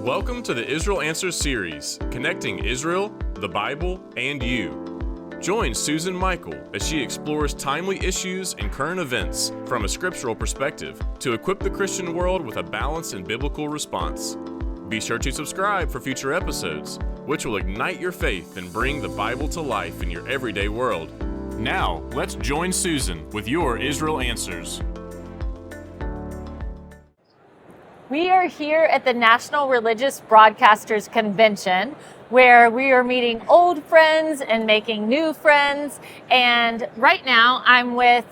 Welcome to the Israel Answers series, connecting Israel, the Bible, and you. Join Susan Michael as she explores timely issues and current events from a scriptural perspective to equip the Christian world with a balanced and biblical response. Be sure to subscribe for future episodes, which will ignite your faith and bring the Bible to life in your everyday world. Now, let's join Susan with your Israel Answers. We are here at the National Religious Broadcasters Convention, where we are meeting old friends and making new friends. And right now I'm with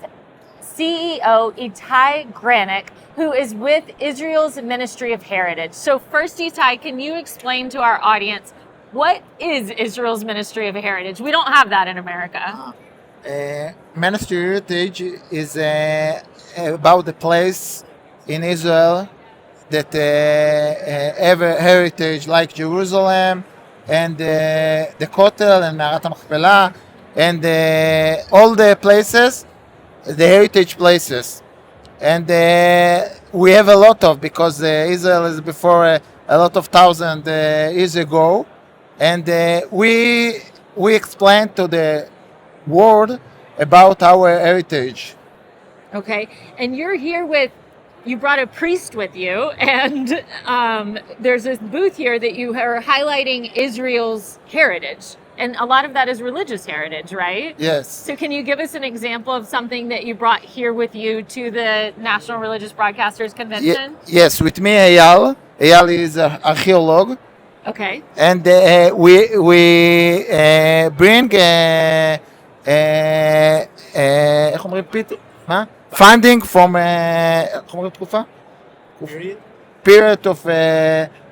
CEO Itay Granek, who is with Israel's Ministry of Heritage. So first, Itay, can you explain to our audience, what is Israel's Ministry of Heritage? We don't have that in America. Ministry of Heritage is about the place in Israel that have a heritage like Jerusalem and the Kotel and Marat HaMachpelah and all the places, the heritage places. And we have a lot of, because Israel is before a lot of thousand years ago. And we explain to the world about our heritage. Okay, and you're here with, you brought a priest with you, and there's this booth here that you are highlighting Israel's heritage. And a lot of that is religious heritage, right? Yes. So can you give us an example of something that you brought here with you to the National Religious Broadcasters Convention? Yes, with me, Eyal. Eyal is an archaeologist. Okay. And we bring איך אומרים, מה? Funding from איך אומרים תקופה? Period of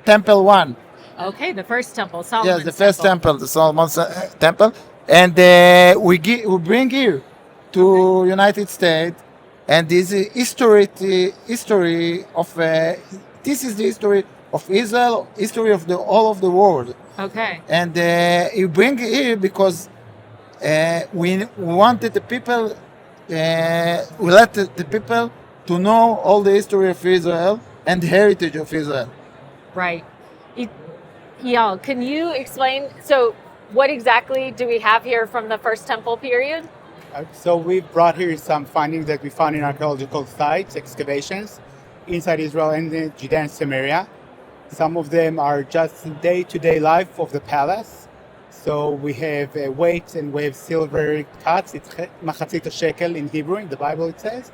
Temple 1. Okay, the first temple, Solomon's Yes, the first temple, the Solomon's temple. And we bring here to United States, and this is history of this is the history of Israel, history of the all of the world. Okay. And you bring it here because we wanted the people, we let the people to know all the history of Israel and the heritage of Israel. Right. Eyal, can you explain, so what exactly do we have here from the first temple period? So we brought here some findings that we found in archaeological sites, excavations inside Israel and the Judea and Samaria. Some of them are just day-to-day life of the palace. So we have weights and we have silver cuts. It's machatzit shekel in Hebrew, in the Bible it says.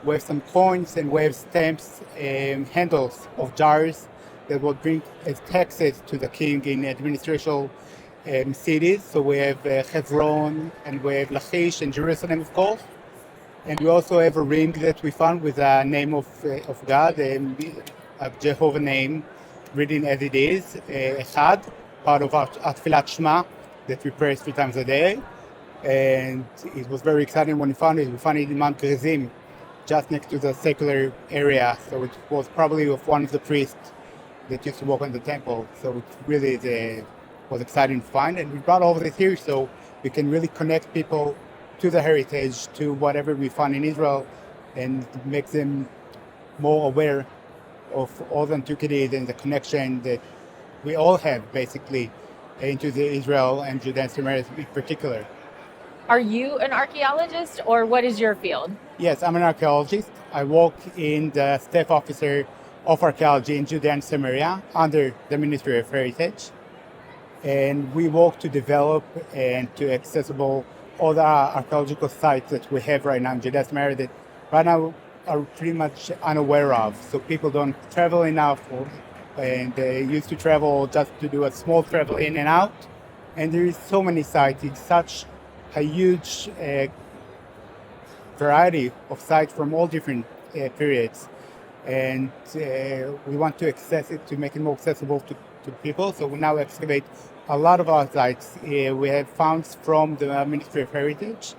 We have some coins and we have stamps and handles of jars that will bring as taxes to the king in administrative cities. So we have Hebron and we have Lachish and Jerusalem, of course. And we also have a ring that we found with the name of God, a Jehovah name, written as it is, Echad, part of our Tfilat Shema that we pray 3 times a day. And it was very exciting when we found it. We found it in Mount Gerizim, just next to the secular area. So it was probably of one of the priests that used to work in the temple. So it really was exciting to find. And we brought all of this here so we can really connect people to the heritage, to whatever we find in Israel, and make them more aware of all the antiquities and the connection that we all have basically into the Israel and Judea and Samaria in particular. Are you an archaeologist, or what is your field? Yes, I'm an archaeologist. I work in the Staff Officer of Archaeology in Judea and Samaria under the Ministry of Heritage. And we work to develop and to accessible all the archaeological sites that we have right now in Judea and Samaria that right now are pretty much unaware of. So people don't travel enough, and they used to travel just to do a small travel in and out. And there is so many sites. It's such a huge variety of sites from all different periods. And we want to access it, to make it more accessible to people. So we now excavate a lot of our sites. We have founds from the Ministry of Heritage.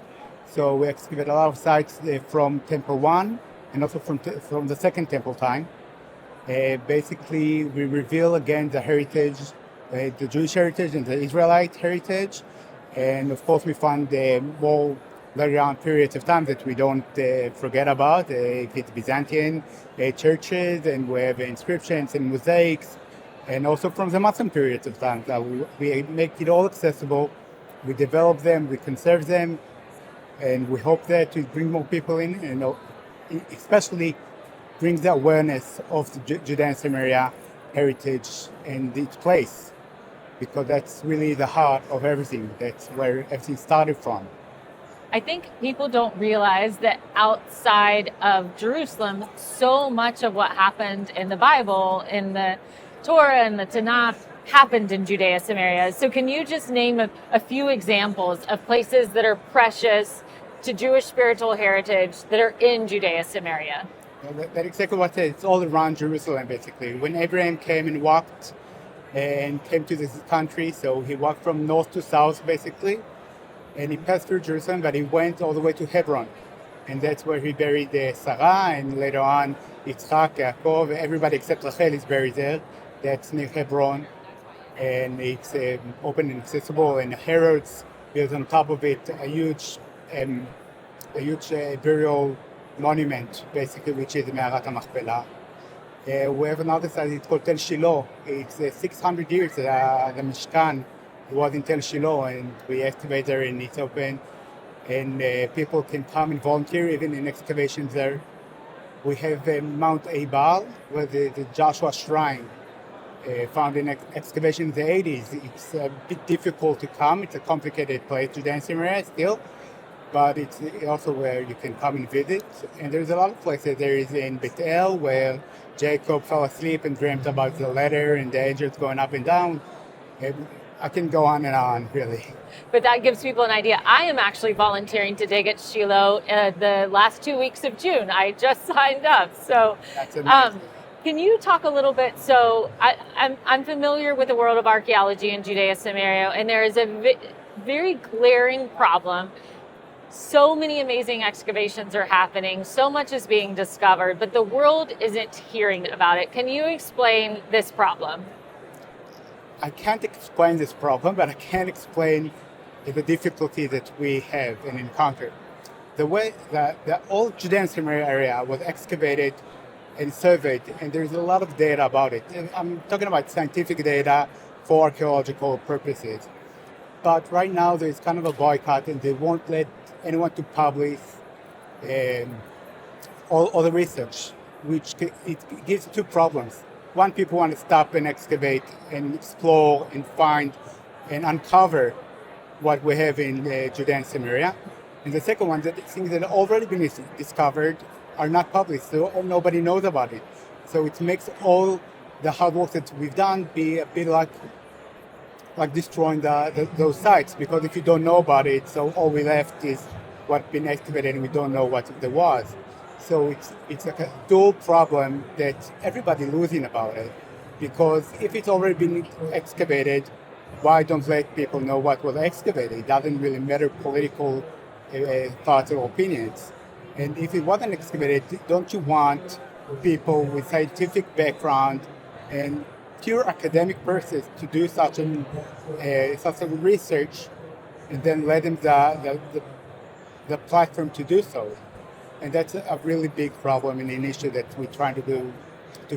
So we excavate a lot of sites from Temple 1 and also from the Second Temple time. Basically, we reveal again the heritage, the Jewish heritage and the Israelite heritage. And of course, we find more later on periods of time that we don't forget about. If it's Byzantine churches, and we have inscriptions and mosaics and also from the Muslim periods of time. We make it all accessible, we develop them, we conserve them, and we hope that to bring more people in, and especially bring the awareness of the Judea and Samaria heritage and its place, because that's really the heart of everything. That's where everything started from. I think people don't realize that outside of Jerusalem, so much of what happened in the Bible, in the Torah and the Tanakh, happened in Judea and Samaria. So can you just name a few examples of places that are precious to Jewish spiritual heritage that are in Judea and Samaria? Yeah, that's exactly what it is. It's all around Jerusalem, basically. When Abraham came and walked and came to this country, so he walked from north to south, basically, and he passed through Jerusalem, but he went all the way to Hebron. And that's where he buried Sarah, and later on, Yitzchak, Yaakov, everybody except Rachel is buried there. That's near Hebron. And it's open and accessible, and Herod's built on top of it a huge burial monument, basically, which is Me'arat HaMachpelah. We have another side, it's called Tel Shiloh. It's 600 years, the Mishkan was in Tel Shiloh, and we excavate there, and it's open, and people can come and volunteer even in excavations there. We have Mount Ebal, where the Joshua Shrine, found in excavation in the 80s. It's a bit difficult to come. It's a complicated place to dance in Samaria still, but it's also where you can come and visit. And there's a lot of places. There is in Bethel, where Jacob fell asleep and dreamt about the ladder and the angels going up and down. I can go on and on, really. But that gives people an idea. I am actually volunteering to dig at Shiloh the last 2 weeks of June. I just signed up. So That's amazing. can you talk a little bit? So I'm familiar with the world of archaeology in Judea and Samaria, and there is a very glaring problem. So many amazing excavations are happening. So much is being discovered, but the world isn't hearing about it. Can you explain this problem? I can't explain this problem, but I can explain the difficulty that we have and encounter. The way that the old Judea and Samaria area was excavated and surveyed, and there's a lot of data about it. And I'm talking about scientific data for archaeological purposes. But right now there's kind of a boycott, and they won't let anyone to publish all the research, which it gives two problems. One, people want to stop and excavate and explore and find and uncover what we have in Judea and Samaria. And the second one, that things that have already been discovered are not published, so nobody knows about it. So it makes all the hard work that we've done be a bit like destroying those sites, because if you don't know about it, so all we left is what's been excavated and we don't know what there was. So it's like a dual problem that everybody losing about it, because if it's already been excavated, why don't let people know what was excavated? It doesn't really matter political thoughts or opinions. And if it wasn't excavated, don't you want people with scientific background and pure academic persons to do such a research, and then let them the platform to do so? And that's a really big problem and an issue that we're trying to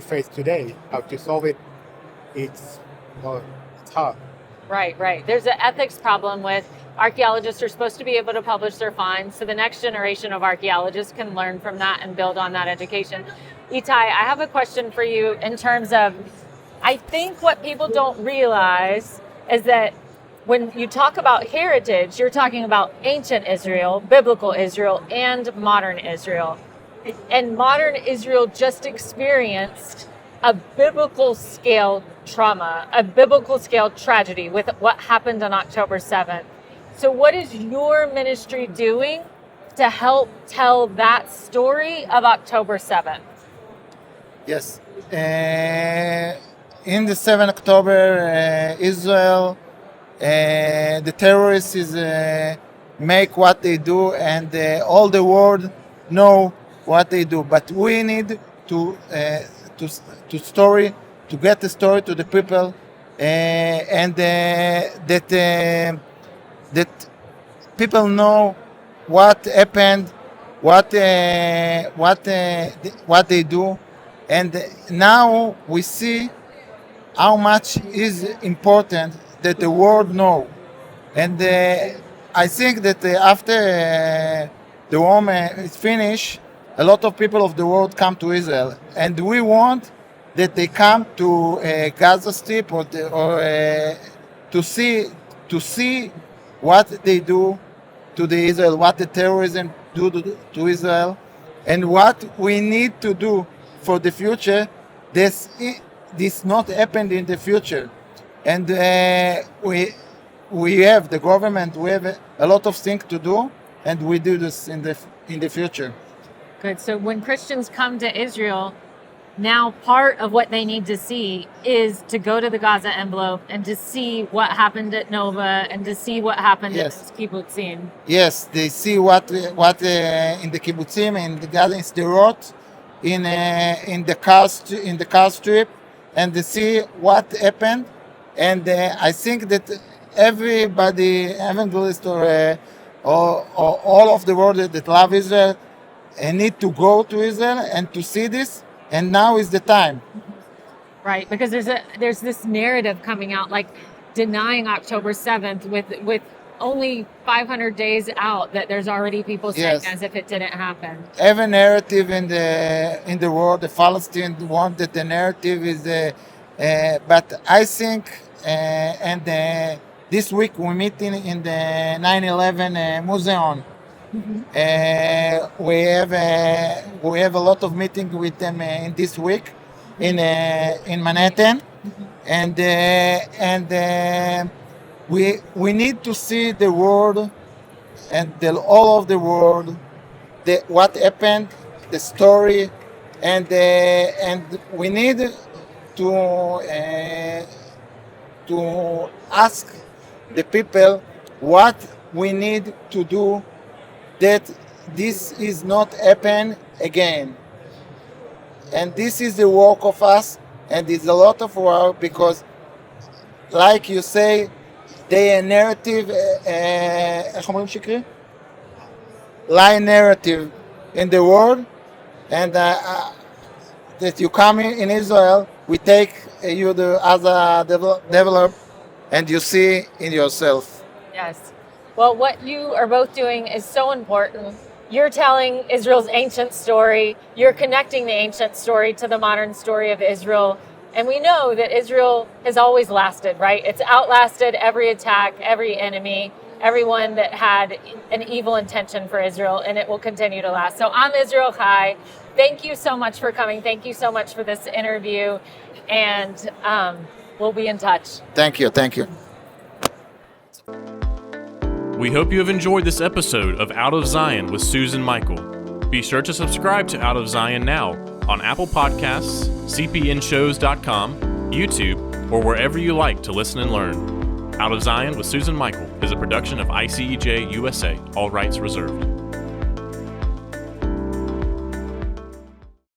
face today. How to solve it, it's hard. Right. There's an ethics problem with archaeologists are supposed to be able to publish their finds, so the next generation of archaeologists can learn from that and build on that education. Itay, I have a question for you in terms of, I think what people don't realize is that when you talk about heritage, you're talking about ancient Israel, biblical Israel, and modern Israel. And modern Israel just experienced a biblical scale trauma, a biblical scale tragedy with what happened on October 7th. So what is your ministry doing to help tell that story of October 7th? Yes. In the 7th October, Israel, the terrorists make what they do, and all the world know what they do. But we need to get the story to the people, and that people know what happened, what they do, and now we see how much is important that the world know. And I think that after the war is finished, a lot of people of the world come to Israel, and we want that they come to Gaza Strip or to see what they do to the Israel, what the terrorism do to Israel, and what we need to do for the future. This not happened in the future, and we have the government. We have a lot of things to do, and we do this in the future. Good. So when Christians come to Israel, now part of what they need to see is to go to the Gaza envelope and to see what happened at Nova and to see what happened at kibbutzim. Yes, they see what in the kibbutzim, in the Gaza, in Sderot, in the car strip, and they see what happened. And I think that everybody, evangelist or all of the world that love Israel, need to go to Israel and to see this. And now is the time. Right, because there's this narrative coming out, like denying October 7th with only 500 days out, that there's already people saying as if it didn't happen. Every narrative in the world, the Palestinians want that the narrative is, but I think, this week we meet in the 9/11 museum. We have a lot of meetings with them in this week in Manhattan, and we need to see the world and all of the world, what happened, the story, and we need to ask the people what we need to do that this is not happen again. And this is the work of us, and it's a lot of work because, like you say, they a narrative, lie narrative in the world, and that you come in Israel, we take you as a developer, and you see in yourself. Yes. Well, what you are both doing is so important. You're telling Israel's ancient story. You're connecting the ancient story to the modern story of Israel. And we know that Israel has always lasted, right? It's outlasted every attack, every enemy, everyone that had an evil intention for Israel, and it will continue to last. So I'm Israel Chai. Thank you so much for coming. Thank you so much for this interview. And we'll be in touch. Thank you. Thank you. We hope you have enjoyed this episode of Out of Zion with Susan Michael. Be sure to subscribe to Out of Zion now on Apple Podcasts, cpnshows.com, YouTube, or wherever you like to listen and learn. Out of Zion with Susan Michael is a production of ICEJ USA, all rights reserved.